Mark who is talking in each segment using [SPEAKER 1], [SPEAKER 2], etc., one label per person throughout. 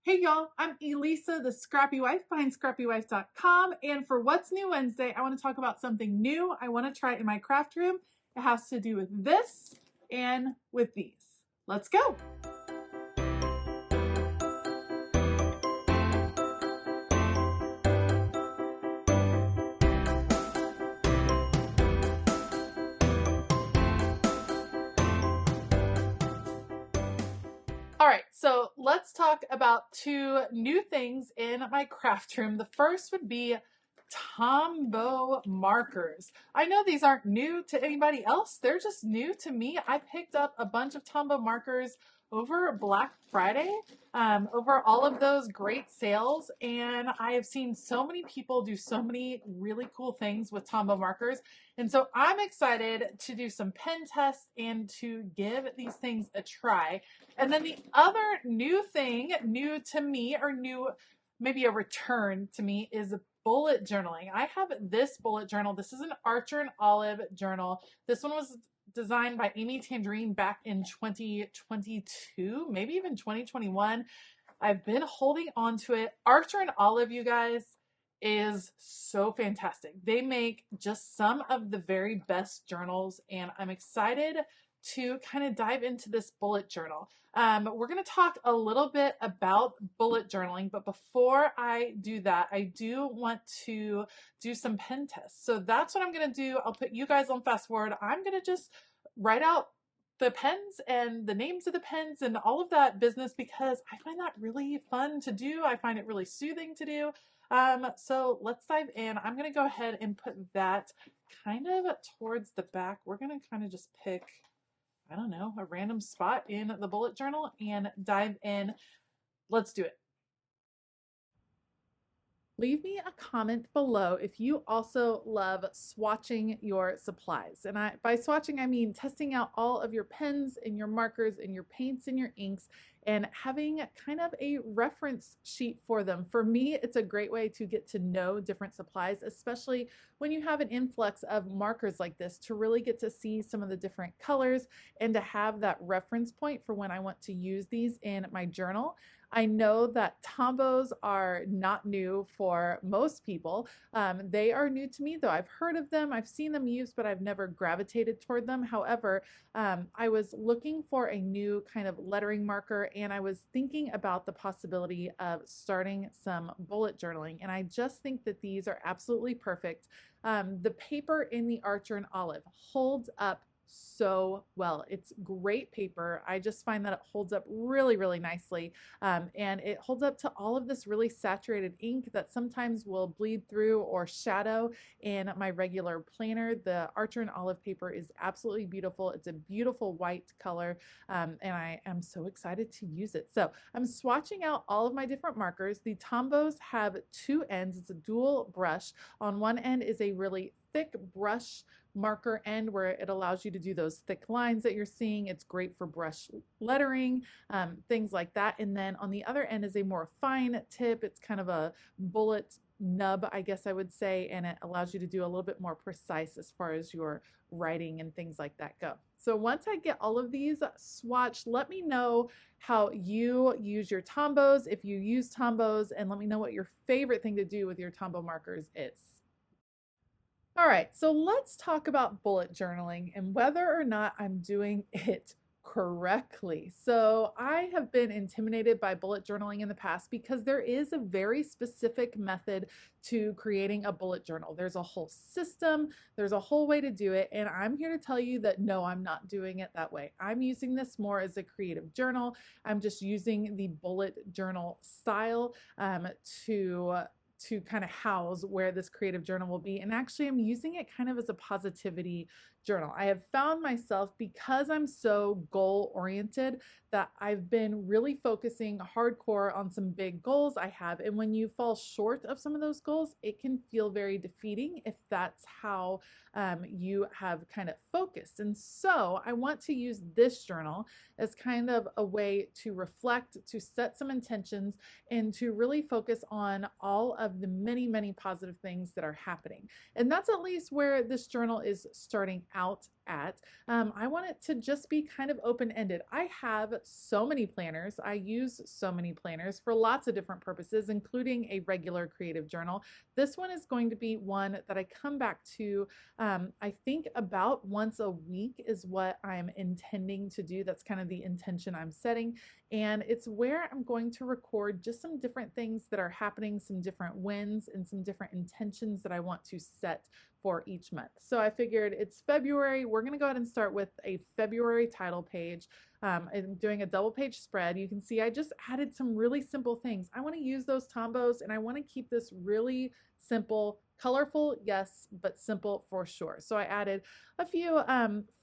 [SPEAKER 1] Hey y'all, I'm Elisa, the Scrappy Wife behind ScrappyWife.com. And for What's New Wednesday, I want to talk about something new I want to try in my craft room. It has to do with this and with these. Let's go. All right, so let's talk about two new things in my craft room. The first would be Tombow markers. I know these aren't new to anybody else. They're just new to me. I picked up a bunch of Tombow markers over Black Friday, over all of those great sales. And I have seen so many people do so many really cool things with Tombow markers. And so I'm excited to do some pen tests and to give these things a try. And then the other new thing, new to me, or new, maybe a return to me, is bullet journaling. I have this bullet journal. This is an Archer and Olive journal. This one was designed by Amy Tangerine back in 2022, maybe even 2021. I've been holding on to it. Archer and Olive, you guys, is so fantastic. They make just some of the very best journals, and I'm excited to kind of dive into this bullet journal. We're going to talk a little bit about bullet journaling, but before I do that, I do want to do some pen tests. So that's what I'm going to do. I'll put you guys on fast forward. I'm going to just write out the pens and the names of the pens and all of that business because I find that really fun to do. I find it really soothing to do. So let's dive in. I'm going to go ahead and put that kind of towards the back. We're going to kind of just pick, I don't know, a random spot in the bullet journal and dive in. Let's do it. Leave me a comment below if you also love swatching your supplies. And by swatching, I mean testing out all of your pens and your markers and your paints and your inks and having kind of a reference sheet for them. For me, it's a great way to get to know different supplies, especially when you have an influx of markers like this, to really get to see some of the different colors and to have that reference point for when I want to use these in my journal. I know that Tombows are not new for most people. They are new to me, though. I've heard of them, I've seen them used, but I've never gravitated toward them. However, I was looking for a new kind of lettering marker, and I was thinking about the possibility of starting some bullet journaling, and I just think that these are absolutely perfect. The paper in the Archer and Olive holds up so well. It's great paper. I just find that it holds up really, really nicely. And it holds up to all of this really saturated ink that sometimes will bleed through or shadow in my regular planner. The Archer and Olive paper is absolutely beautiful. It's a beautiful white color, and I am so excited to use it. So I'm swatching out all of my different markers. The Tombows have two ends. It's a dual brush. On one end is a really thick brush marker end where it allows you to do those thick lines that you're seeing. It's great for brush lettering, things like that. And then on the other end is a more fine tip. It's kind of a bullet nub, I guess I would say, and it allows you to do a little bit more precise as far as your writing and things like that go. So once I get all of these swatched, let me know how you use your Tombows, if you use Tombows, and let me know what your favorite thing to do with your Tombow markers is. All right, so let's talk about bullet journaling and whether or not I'm doing it correctly. So I have been intimidated by bullet journaling in the past because there is a very specific method to creating a bullet journal. There's a whole system, there's a whole way to do it, and I'm here to tell you that no, I'm not doing it that way. I'm using this more as a creative journal. I'm just using the bullet journal style to kind of house where this creative journal will be. And actually, I'm using it kind of as a positivity journal. I have found myself, because I'm so goal oriented, that I've been really focusing hardcore on some big goals I have. And when you fall short of some of those goals, it can feel very defeating if that's how you have kind of focused. And so I want to use this journal as kind of a way to reflect, to set some intentions, and to really focus on all of the many, many positive things that are happening. And that's at least where this journal is starting out at. I want it to just be kind of open-ended. I have so many planners. I use so many planners for lots of different purposes, including a regular creative journal. This one is going to be one that I come back to, I think about once a week is what I'm intending to do. That's kind of the intention I'm setting. And it's where I'm going to record just some different things that are happening, some different wins, and some different intentions that I want to set for each month. So I figured it's February. We're going to go ahead and start with a February title page. I'm doing a double page spread. You can see I just added some really simple things. I want to use those Tombows and I want to keep this really simple, colorful, yes, but simple for sure. So I added a few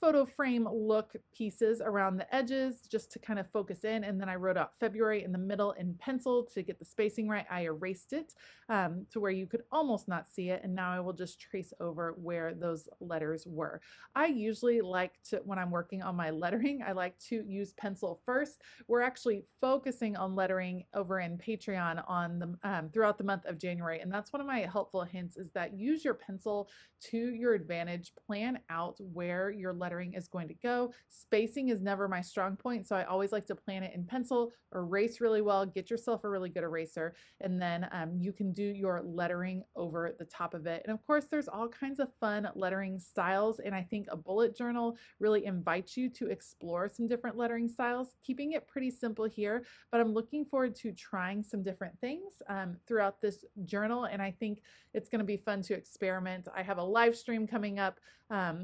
[SPEAKER 1] photo frame look pieces around the edges just to kind of focus in, and then I wrote out February in the middle in pencil to get the spacing right. I erased it to where you could almost not see it, and now I will just trace over where those letters were. I usually like to, when I'm working on my lettering, I like to use pencil first. We're actually focusing on lettering over in Patreon on the throughout the month of January, and that's one of my helpful hints is that use your pencil to your advantage. Plan out where your lettering is going to go. Spacing is never my strong point, so I always like to plan it in pencil, erase really well, get yourself a really good eraser, and then you can do your lettering over the top of it. And of course, there's all kinds of fun lettering styles, and I think a bullet journal really invites you to explore some different lettering styles, keeping it pretty simple here, but I'm looking forward to trying some different things throughout this journal, and I think it's going to be fun to experiment. I have a live stream coming up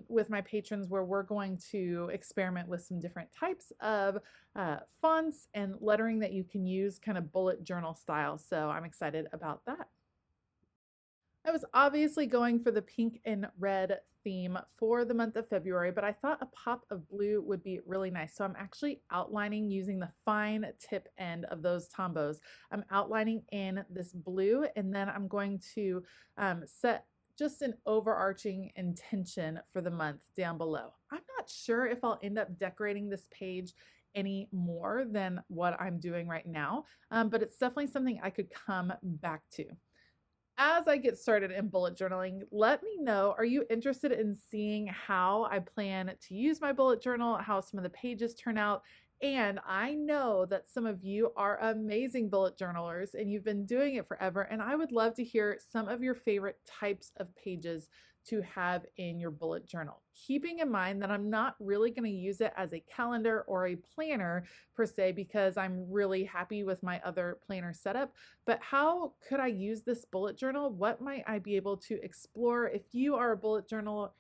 [SPEAKER 1] with my patrons where we're going to experiment with some different types of fonts and lettering that you can use kind of bullet journal style. So I'm excited about that. I was obviously going for the pink and red theme for the month of February, but I thought a pop of blue would be really nice. So I'm actually outlining using the fine tip end of those Tombows. I'm outlining in this blue, and then I'm going to set just an overarching intention for the month down below. I'm not sure if I'll end up decorating this page any more than what I'm doing right now, but it's definitely something I could come back to. As I get started in bullet journaling, let me know, are you interested in seeing how I plan to use my bullet journal, how some of the pages turn out? And I know that some of you are amazing bullet journalers and you've been doing it forever, and I would love to hear some of your favorite types of pages to have in your bullet journal. Keeping in mind that I'm not really going to use it as a calendar or a planner per se, because I'm really happy with my other planner setup, but how could I use this bullet journal? What might I be able to explore? If you are a bullet journaler,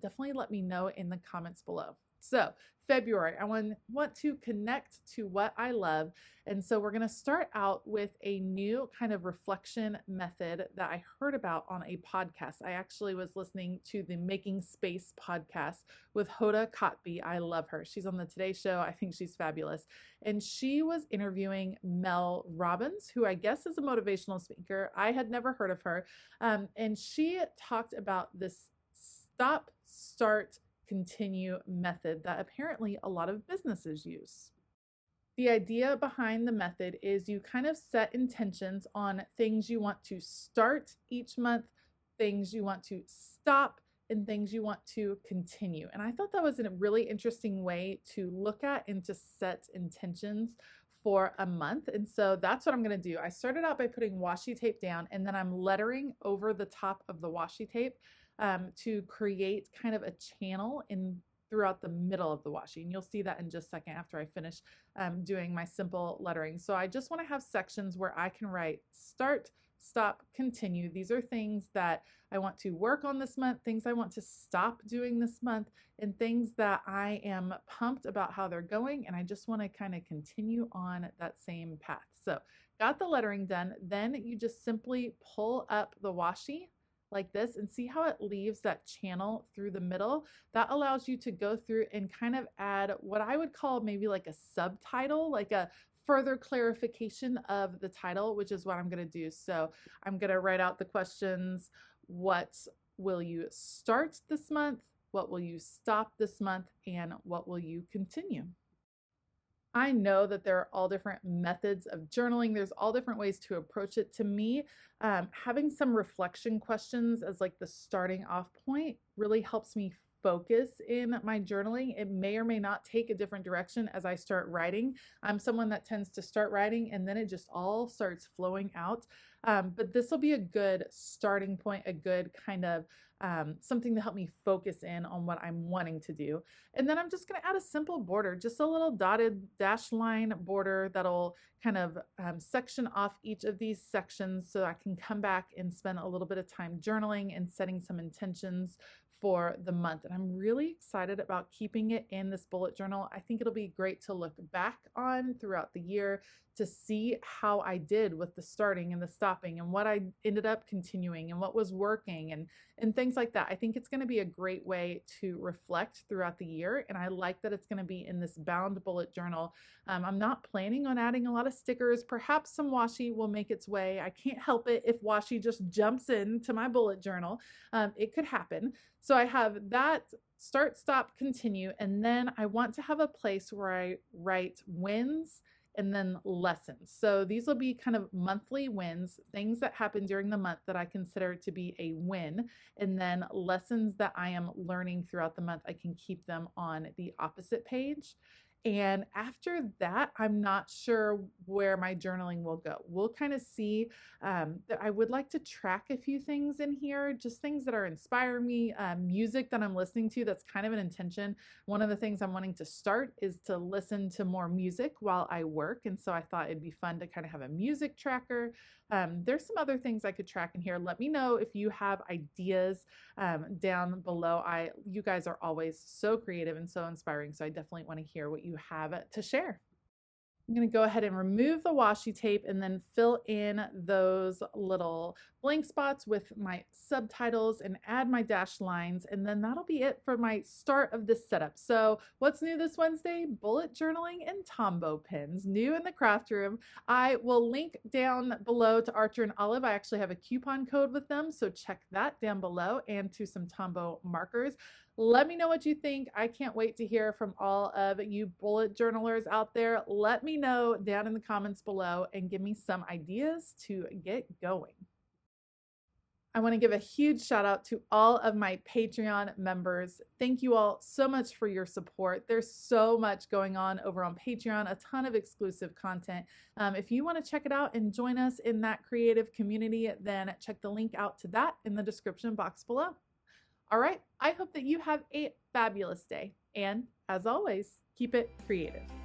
[SPEAKER 1] definitely let me know in the comments below. So February, I want to connect to what I love. And so we're going to start out with a new kind of reflection method that I heard about on a podcast. I actually was listening to the Making Space podcast with Hoda Kotb. I love her. She's on the Today Show. I think she's fabulous. And she was interviewing Mel Robbins, who I guess is a motivational speaker. I had never heard of her. And she talked about this stop, start, continue method that apparently a lot of businesses use. The idea behind the method is you kind of set intentions on things you want to start each month, things you want to stop, and things you want to continue. And I thought that was a really interesting way to look at and to set intentions for a month. And so that's what I'm going to do. I started out by putting washi tape down, and then I'm lettering over the top of the washi tape to create kind of a channel throughout the middle of the washi. And you'll see that in just a second after I finish doing my simple lettering. So I just want to have sections where I can write start, stop, continue. These are things that I want to work on this month, things I want to stop doing this month, and things that I am pumped about how they're going, and I just want to kind of continue on that same path. So got the lettering done. Then you just simply pull up the washi like this and see how it leaves that channel through the middle. That allows you to go through and kind of add what I would call maybe like a subtitle, like a further clarification of the title, which is what I'm going to do. So I'm going to write out the questions. What will you start this month? What will you stop this month? And what will you continue? I know that there are all different methods of journaling. There's all different ways to approach it. To me, having some reflection questions as like the starting off point really helps me focus in my journaling. It may or may not take a different direction as I start writing. I'm someone that tends to start writing and then it just all starts flowing out. But this will be a good starting point, a good kind of something to help me focus in on what I'm wanting to do. And then I'm just going to add a simple border, just a little dotted dash line border that'll kind of section off each of these sections so I can come back and spend a little bit of time journaling and setting some intentions for the month. And I'm really excited about keeping it in this bullet journal. I think it'll be great to look back on throughout the year to see how I did with the starting and the stopping and what I ended up continuing and what was working and things like that. I think it's going to be a great way to reflect throughout the year. And I like that it's going to be in this bound bullet journal. I'm not planning on adding a lot of stickers. Perhaps some washi will make its way. I can't help it if washi just jumps into my bullet journal. It could happen. So I have that start, stop, continue. And then I want to have a place where I write wins and then lessons. So these will be kind of monthly wins, things that happen during the month that I consider to be a win, and then lessons that I am learning throughout the month. I can keep them on the opposite page. And after that, I'm not sure where my journaling will go. We'll kind of see that I would like to track a few things in here, just things that are inspiring me, music that I'm listening to that's kind of an intention. One of the things I'm wanting to start is to listen to more music while I work. And so I thought it'd be fun to kind of have a music tracker. There's some other things I could track in here. Let me know if you have ideas down below. You guys are always so creative and so inspiring, so I definitely want to hear what you have to share. I'm going to go ahead and remove the washi tape and then fill in those little blank spots with my subtitles and add my dashed lines. And then that'll be it for my start of this setup. So what's new this Wednesday? Bullet journaling and Tombow pins, new in the craft room. I will link down below to Archer and Olive. I actually have a coupon code with them, so check that down below, and to some Tombow markers. Let me know what you think. I can't wait to hear from all of you bullet journalers out there. Let me know down in the comments below and give me some ideas to get going. I want to give a huge shout out to all of my Patreon members. Thank you all so much for your support. There's so much going on over on Patreon, a ton of exclusive content. If you want to check it out and join us in that creative community, then check the link out to that in the description box below. All right, I hope that you have a fabulous day. And as always, keep it creative.